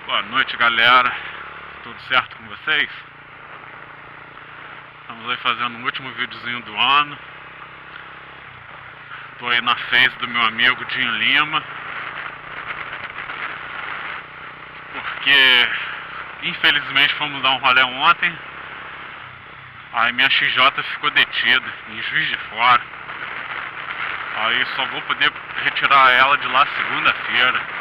Boa noite, galera. Tudo certo com vocês? Estamos aí fazendo o último videozinho do ano. Tô aí na Face do meu amigo Dinho Lima, porque infelizmente fomos dar um rolê ontem. Aí minha XJ ficou detida em Juiz de Fora. Aí só vou poder retirar ela de lá segunda-feira.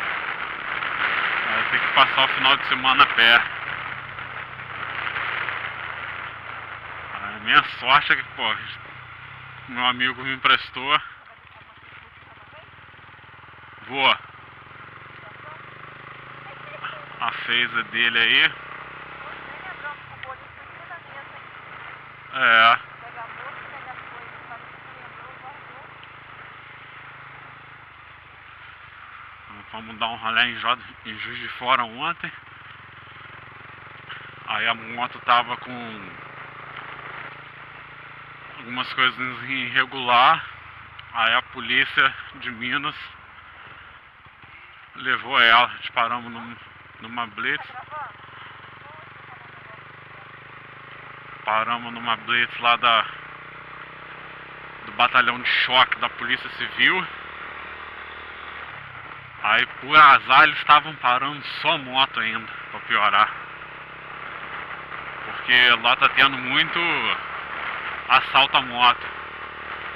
Aí tem que passar o final de semana a pé. Aí minha sorte é que, pô, meu amigo me emprestou. Vou. A Face dele aí. É. Vamos dar um rolê em Juiz de Fora ontem. Aí a moto tava com algumas coisas irregular. Aí a polícia de Minas levou ela. A gente paramos numa blitz. Paramos numa blitz lá do batalhão de choque da Polícia Civil. Aí por azar eles estavam parando só moto ainda, pra piorar. Porque lá tá tendo muito assalto à moto.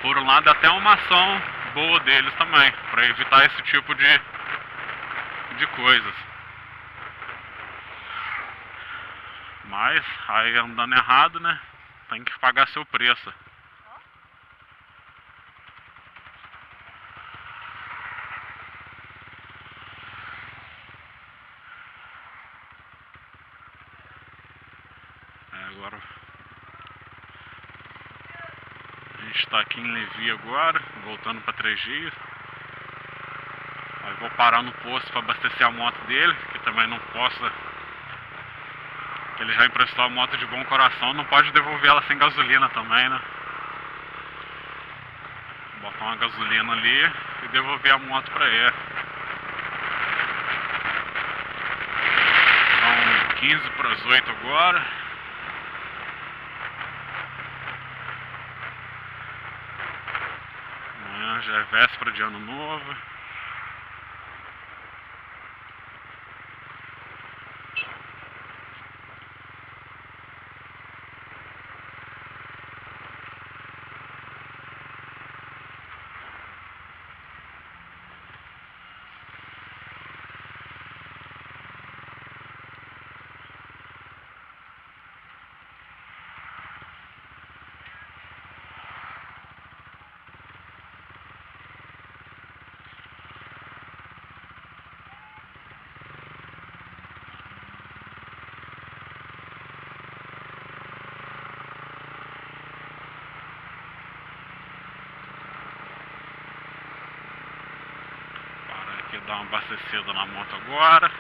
Por um lado até uma ação boa deles também, pra evitar esse tipo de coisas. Mas aí andando errado, né, tem que pagar seu preço. Agora a gente está aqui em Levi agora, voltando para Três Dias. Aí vou parar no posto para abastecer a moto dele, que também não possa. Ele já emprestou a moto de bom coração, não pode devolver ela sem gasolina também, né? Botar uma gasolina ali e devolver a moto para ele. São 15 para as 8 agora. Amanhã já é véspera de ano novo. Dar uma abastecida na moto agora.